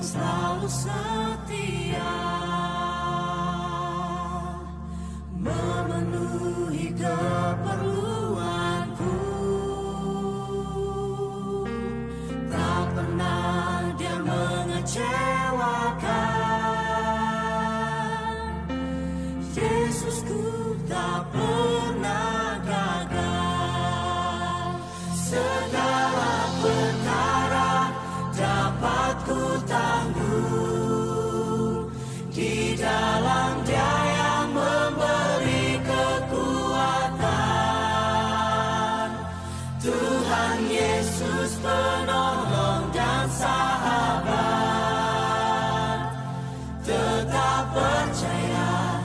selalu setia, memenuhi keperluanku. Tak pernah Dia mengecewakan. Yesusku tak pernah gagal. Segala perkara dapat ku tanggung di dalam Dia yang memberi kekuatan. Tuhan Yesus penolong dan sahabat. Tetap percaya,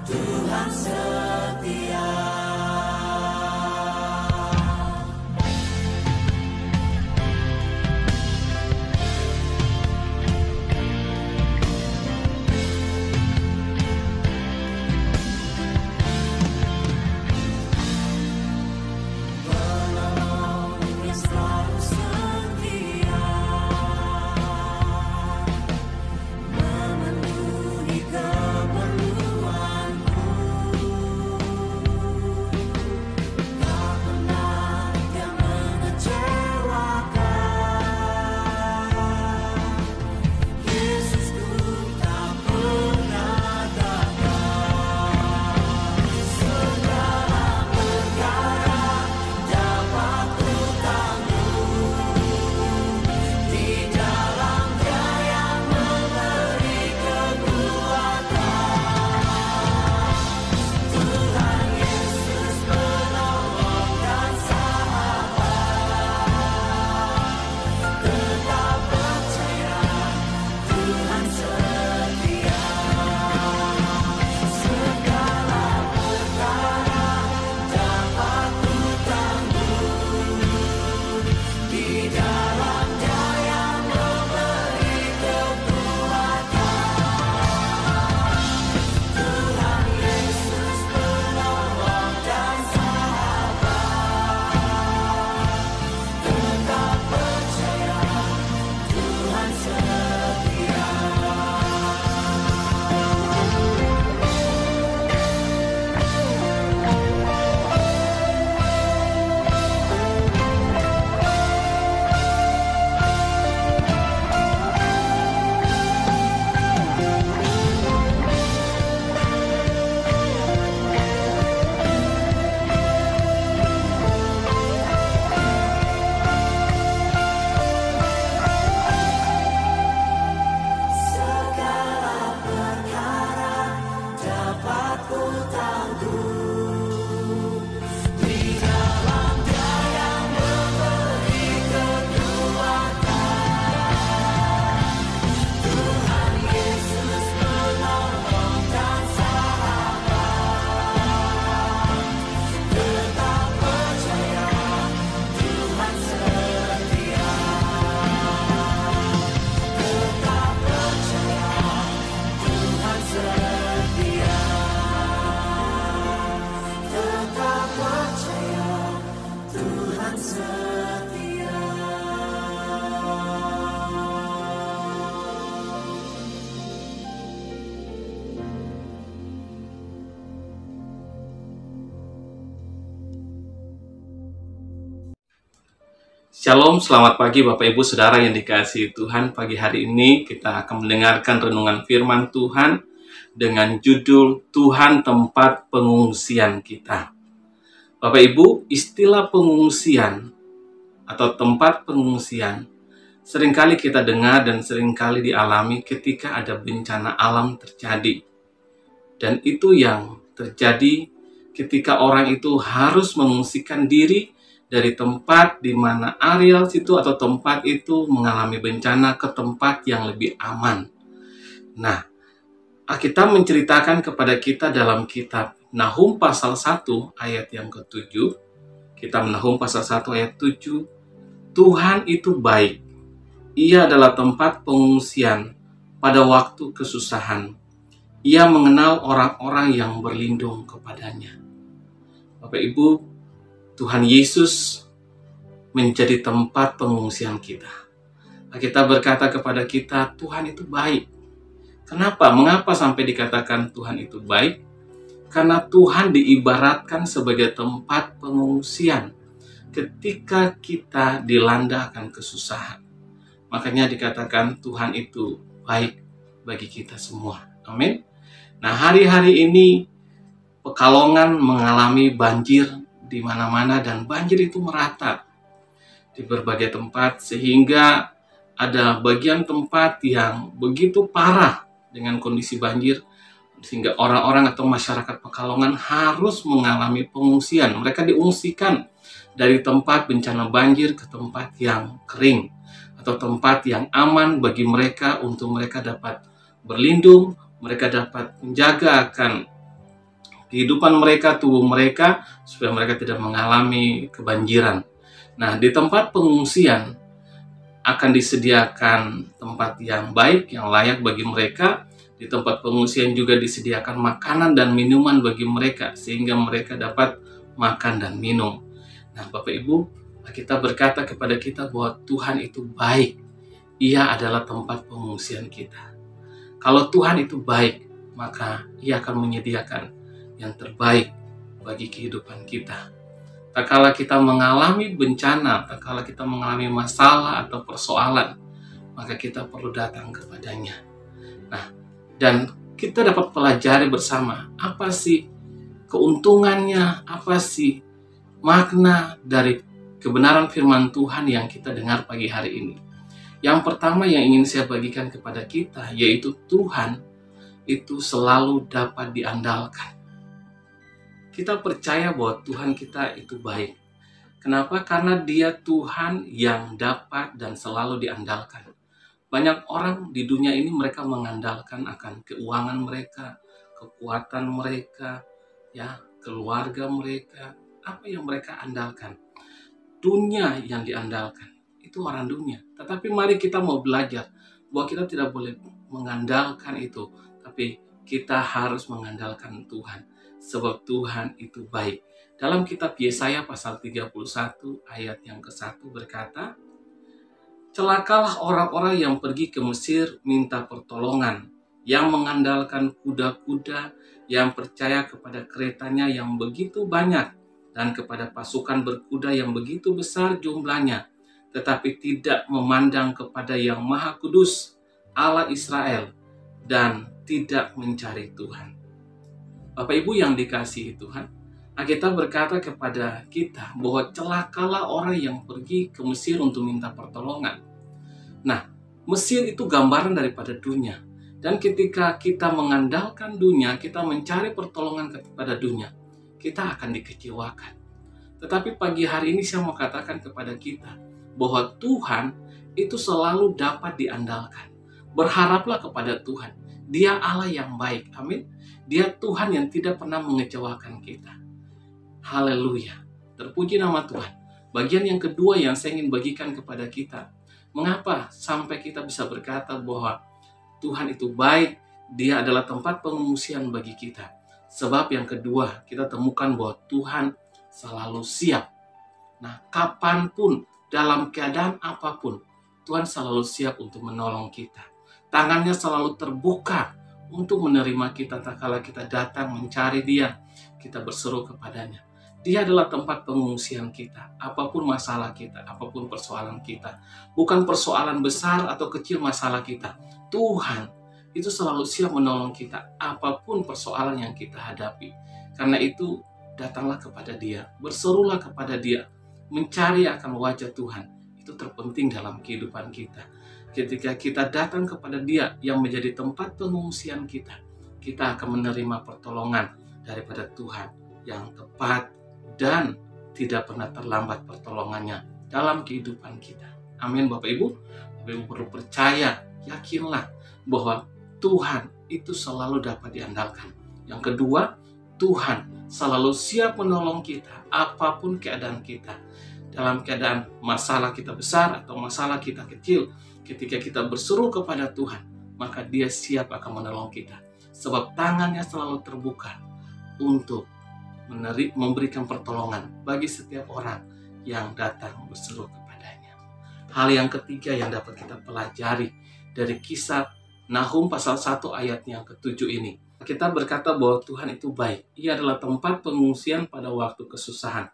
Tuhan setia. Shalom, selamat pagi Bapak Ibu Saudara yang dikasihi Tuhan. Pagi hari ini kita akan mendengarkan renungan firman Tuhan dengan judul Tuhan tempat pengungsian kita. Bapak Ibu, istilah pengungsian atau tempat pengungsian seringkali kita dengar dan seringkali dialami ketika ada bencana alam terjadi. Dan itu yang terjadi ketika orang itu harus mengungsikan diri dari tempat di mana areal situ atau tempat itu mengalami bencana ke tempat yang lebih aman. Nah, Alkitab menceritakan kepada kita dalam kitab Nahum pasal 1 ayat yang ke-7. Kitab Nahum pasal 1 ayat 7. Tuhan itu baik. Ia adalah tempat pengungsian pada waktu kesusahan. Ia mengenal orang-orang yang berlindung kepadanya. Bapak Ibu, Tuhan Yesus menjadi tempat pengungsian kita. Alkitab berkata kepada kita, Tuhan itu baik. Kenapa? Mengapa sampai dikatakan Tuhan itu baik? Karena Tuhan diibaratkan sebagai tempat pengungsian ketika kita dilanda akan kesusahan. Makanya dikatakan Tuhan itu baik bagi kita semua. Amin. Nah, hari-hari ini Pekalongan mengalami banjir di mana-mana, dan banjir itu merata di berbagai tempat, sehingga ada bagian tempat yang begitu parah dengan kondisi banjir, sehingga orang-orang atau masyarakat Pekalongan harus mengalami pengungsian. Mereka diungsikan dari tempat bencana banjir ke tempat yang kering, atau tempat yang aman bagi mereka untuk mereka dapat berlindung, mereka dapat menjaga akan kehidupan mereka, tubuh mereka, supaya mereka tidak mengalami kebanjiran. Nah, di tempat pengungsian akan disediakan tempat yang baik, yang layak bagi mereka. Di tempat pengungsian juga disediakan makanan dan minuman bagi mereka, sehingga mereka dapat makan dan minum. Nah, Bapak Ibu, kita berkata kepada kita bahwa Tuhan itu baik. Ia adalah tempat pengungsian kita. Kalau Tuhan itu baik, maka Ia akan menyediakan yang terbaik bagi kehidupan kita. Tak kala kita mengalami bencana, tak kala kita mengalami masalah atau persoalan, maka kita perlu datang kepadanya. Nah, dan kita dapat pelajari bersama, apa sih keuntungannya, apa sih makna dari kebenaran firman Tuhan yang kita dengar pagi hari ini. Yang pertama yang ingin saya bagikan kepada kita, yaitu Tuhan itu selalu dapat diandalkan. Kita percaya bahwa Tuhan kita itu baik. Kenapa? Karena Dia Tuhan yang dapat dan selalu diandalkan. Banyak orang di dunia ini mereka mengandalkan akan keuangan mereka, kekuatan mereka, ya, keluarga mereka. Apa yang mereka andalkan? Dunia yang diandalkan. Itu orang dunia. Tetapi mari kita mau belajar bahwa kita tidak boleh mengandalkan itu, tapi kita harus mengandalkan Tuhan. Sebab Tuhan itu baik. Dalam kitab Yesaya pasal 31 ayat yang ke-1 berkata, celakalah orang-orang yang pergi ke Mesir minta pertolongan, yang mengandalkan kuda-kuda, yang percaya kepada keretanya yang begitu banyak, dan kepada pasukan berkuda yang begitu besar jumlahnya, tetapi tidak memandang kepada Yang Maha Kudus, Allah Israel, dan tidak mencari Tuhan. Bapak Ibu yang dikasihi Tuhan, Alkitab berkata kepada kita bahwa celakalah orang yang pergi ke Mesir untuk minta pertolongan. Nah, Mesir itu gambaran daripada dunia. Dan ketika kita mengandalkan dunia, kita mencari pertolongan kepada dunia, kita akan dikecewakan. Tetapi pagi hari ini saya mau katakan kepada kita bahwa Tuhan itu selalu dapat diandalkan. Berharaplah kepada Tuhan. Dia Allah yang baik. Amin. Dia Tuhan yang tidak pernah mengecewakan kita. Haleluya. Terpuji nama Tuhan. Bagian yang kedua yang saya ingin bagikan kepada kita. Mengapa sampai kita bisa berkata bahwa Tuhan itu baik, Dia adalah tempat pengungsian bagi kita. Sebab yang kedua, kita temukan bahwa Tuhan selalu siap. Nah, kapanpun, dalam keadaan apapun, Tuhan selalu siap untuk menolong kita. Tangannya selalu terbuka untuk menerima kita tak kala kita datang mencari Dia, kita berseru kepadanya. Dia adalah tempat pengungsian kita, apapun masalah kita, apapun persoalan kita. Bukan persoalan besar atau kecil masalah kita. Tuhan itu selalu siap menolong kita, apapun persoalan yang kita hadapi. Karena itu, datanglah kepada Dia, berserulah kepada Dia, mencari akan wajah Tuhan. Itu terpenting dalam kehidupan kita. Ketika kita datang kepada Dia yang menjadi tempat pengungsian kita, kita akan menerima pertolongan daripada Tuhan yang tepat dan tidak pernah terlambat pertolongannya dalam kehidupan kita. Amin Bapak Ibu. Bapak Ibu perlu percaya, yakinlah bahwa Tuhan itu selalu dapat diandalkan. Yang kedua, Tuhan selalu siap menolong kita apapun keadaan kita. Dalam keadaan masalah kita besar atau masalah kita kecil, ketika kita berseru kepada Tuhan, maka Dia siap akan menolong kita. Sebab tangannya selalu terbuka untuk memberikan pertolongan bagi setiap orang yang datang berseru kepadanya. Hal yang ketiga yang dapat kita pelajari dari kisah Nahum pasal 1 ayat yang ke-7 ini. Kita berkata bahwa Tuhan itu baik. Ia adalah tempat pengungsian pada waktu kesusahan.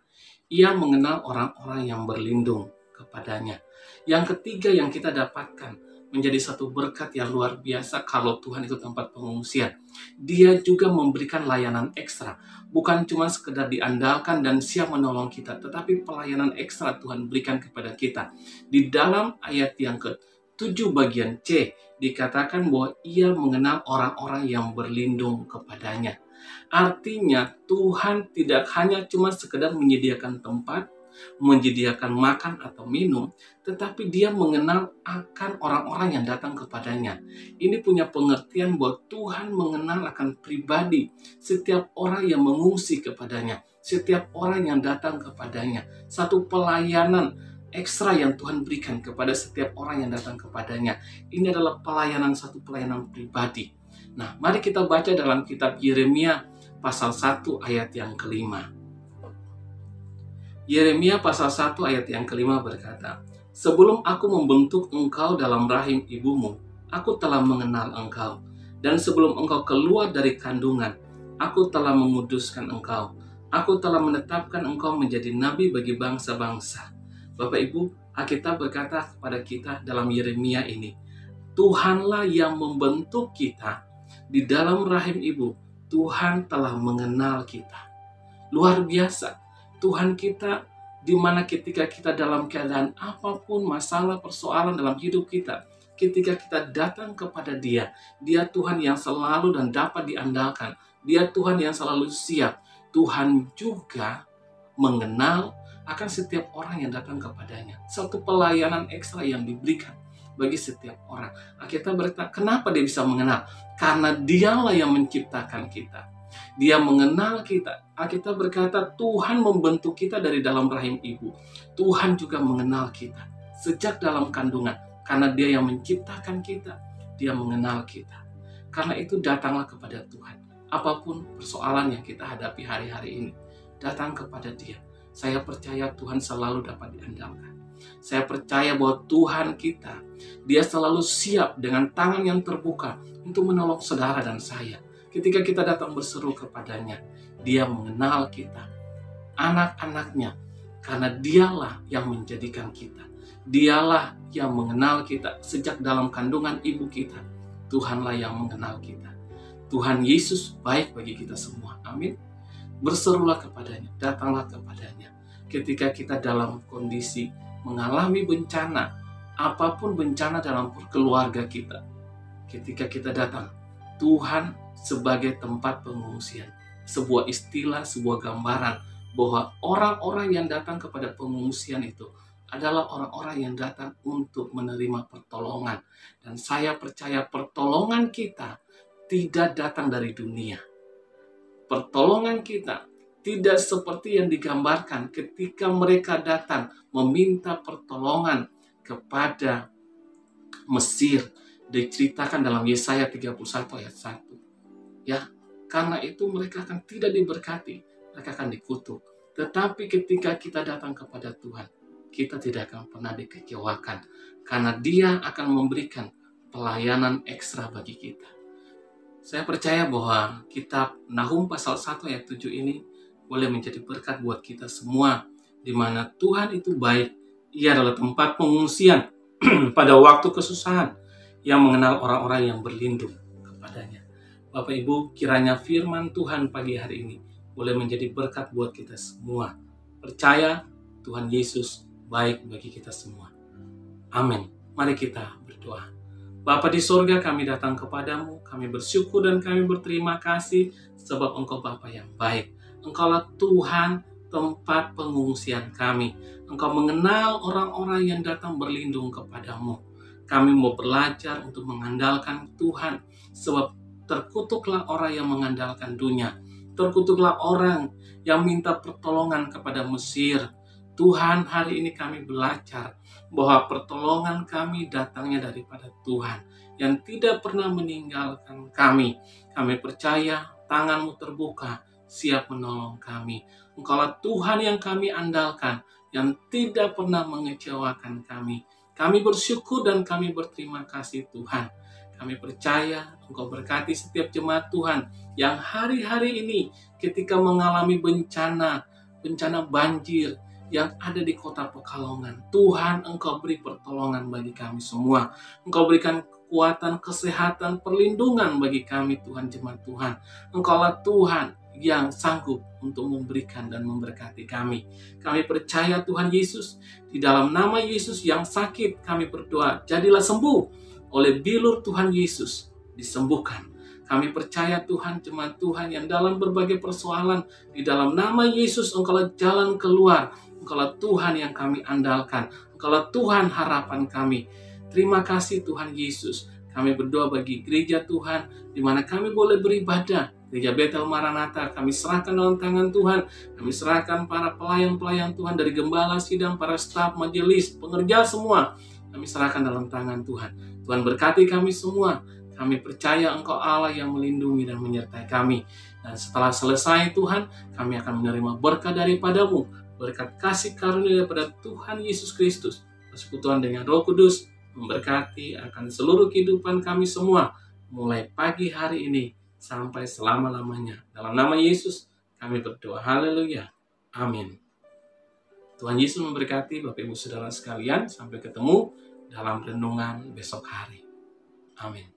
Ia mengenal orang-orang yang berlindung kepadanya. Yang ketiga yang kita dapatkan menjadi satu berkat yang luar biasa kalau Tuhan itu tempat pengungsian. Dia juga memberikan layanan ekstra. Bukan cuma sekedar diandalkan dan siap menolong kita, tetapi pelayanan ekstra Tuhan berikan kepada kita. Di dalam ayat yang ke-7 bagian C, dikatakan bahwa ia mengenal orang-orang yang berlindung kepadanya. Artinya Tuhan tidak hanya cuma sekedar menyediakan tempat, menyediakan makan atau minum, tetapi dia mengenal akan orang-orang yang datang kepadanya. Ini punya pengertian bahwa Tuhan mengenal akan pribadi setiap orang yang mengungsi kepadanya, setiap orang yang datang kepadanya. Satu pelayanan ekstra yang Tuhan berikan kepada setiap orang yang datang kepadanya. Ini adalah satu pelayanan pribadi. Nah, mari kita baca dalam kitab Yeremia pasal 1 ayat yang ke-5. Yeremia pasal 1 ayat yang ke-5 berkata, "Sebelum aku membentuk engkau dalam rahim ibumu, aku telah mengenal engkau. Dan sebelum engkau keluar dari kandungan, aku telah menguduskan engkau. Aku telah menetapkan engkau menjadi nabi bagi bangsa-bangsa." Bapak Ibu, Alkitab berkata kepada kita dalam Yeremia ini, Tuhanlah yang membentuk kita di dalam rahim ibu. Tuhan telah mengenal kita. Luar biasa. Tuhan kita, di mana ketika kita dalam keadaan apapun, masalah, persoalan dalam hidup kita, ketika kita datang kepada Dia, Dia Tuhan yang selalu dan dapat diandalkan. Dia Tuhan yang selalu siap. Tuhan juga mengenal akan setiap orang yang datang kepadanya. Satu pelayanan ekstra yang diberikan bagi setiap orang. Kita berkata, kenapa dia bisa mengenal? Karena Dialah yang menciptakan kita. Dia mengenal kita. Kita berkata Tuhan membentuk kita dari dalam rahim ibu. Tuhan juga mengenal kita sejak dalam kandungan. Karena Dia yang menciptakan kita, Dia mengenal kita. Karena itu datanglah kepada Tuhan. Apapun persoalan yang kita hadapi hari-hari ini, datang kepada Dia. Saya percaya Tuhan selalu dapat diandalkan. Saya percaya bahwa Tuhan kita, Dia selalu siap dengan tangan yang terbuka untuk menolong saudara dan saya. Ketika kita datang berseru kepadanya, Dia mengenal kita, anak-anaknya, karena Dialah yang menjadikan kita. Dialah yang mengenal kita sejak dalam kandungan ibu kita. Tuhanlah yang mengenal kita. Tuhan Yesus baik bagi kita semua. Amin. Berserulah kepadanya, datanglah kepadanya. Ketika kita dalam kondisi mengalami bencana, apapun bencana dalam keluarga kita, ketika kita datang, Tuhan sebagai tempat pengungsian. Sebuah istilah, sebuah gambaran bahwa orang-orang yang datang kepada pengungsian itu adalah orang-orang yang datang untuk menerima pertolongan. Dan saya percaya pertolongan kita tidak datang dari dunia. Pertolongan kita tidak seperti yang digambarkan ketika mereka datang meminta pertolongan kepada Mesir. Diceritakan dalam Yesaya 31 ayat 1. Ya, karena itu mereka akan tidak diberkati, mereka akan dikutuk. Tetapi ketika kita datang kepada Tuhan, kita tidak akan pernah dikecewakan, karena Dia akan memberikan pelayanan ekstra bagi kita. Saya percaya bahwa kitab Nahum pasal 1 ayat 7 ini boleh menjadi berkat buat kita semua, di mana Tuhan itu baik. Ia adalah tempat pengungsian pada waktu kesusahan, yang mengenal orang-orang yang berlindung kepadanya. Bapak Ibu, kiranya firman Tuhan pagi hari ini boleh menjadi berkat buat kita semua. Percaya Tuhan Yesus baik bagi kita semua. Amin. Mari kita berdoa. Bapa di sorga, kami datang kepadamu, kami bersyukur dan kami berterima kasih sebab Engkau Bapa yang baik. Engkaulah Tuhan tempat pengungsian kami. Engkau mengenal orang-orang yang datang berlindung kepadamu. Kami mau belajar untuk mengandalkan Tuhan, sebab terkutuklah orang yang mengandalkan dunia. Terkutuklah orang yang minta pertolongan kepada Mesir. Tuhan, hari ini kami belajar bahwa pertolongan kami datangnya daripada Tuhan yang tidak pernah meninggalkan kami. Kami percaya tangan-Mu terbuka, siap menolong kami. Engkaulah Tuhan yang kami andalkan, yang tidak pernah mengecewakan kami. Kami bersyukur dan kami berterima kasih Tuhan. Kami percaya Engkau berkati setiap jemaat Tuhan yang hari-hari ini ketika mengalami bencana banjir yang ada di kota Pekalongan. Tuhan, Engkau beri pertolongan bagi kami semua. Engkau berikan kekuatan, kesehatan, perlindungan bagi kami Tuhan, jemaat Tuhan. Engkaulah Tuhan yang sanggup untuk memberikan dan memberkati kami. Kami percaya Tuhan Yesus, di dalam nama Yesus yang sakit kami berdoa, jadilah sembuh oleh bilur Tuhan Yesus, disembuhkan. Kami percaya Tuhan, jemaat Tuhan yang dalam berbagai persoalan, di dalam nama Yesus Engkaulah jalan keluar. Engkaulah Tuhan yang kami andalkan. Engkaulah Tuhan harapan kami. Terima kasih Tuhan Yesus. Kami berdoa bagi gereja Tuhan, di mana kami boleh beribadah. Gereja Betel Maranatha, kami serahkan dalam tangan Tuhan. Kami serahkan para pelayan-pelayan Tuhan, dari gembala sidang, para staf majelis, pengerja semua. Kami serahkan dalam tangan Tuhan. Tuhan berkati kami semua. Kami percaya Engkau Allah yang melindungi dan menyertai kami. Dan setelah selesai Tuhan, kami akan menerima berkat daripada-Mu. Berkat kasih karunia daripada Tuhan Yesus Kristus. Persekutuan dengan Roh Kudus memberkati akan seluruh kehidupan kami semua. Mulai pagi hari ini sampai selama-lamanya. Dalam nama Yesus kami berdoa. Haleluya. Amin. Tuhan Yesus memberkati Bapak Ibu Saudara sekalian. Sampai ketemu dalam renungan besok hari. Amin.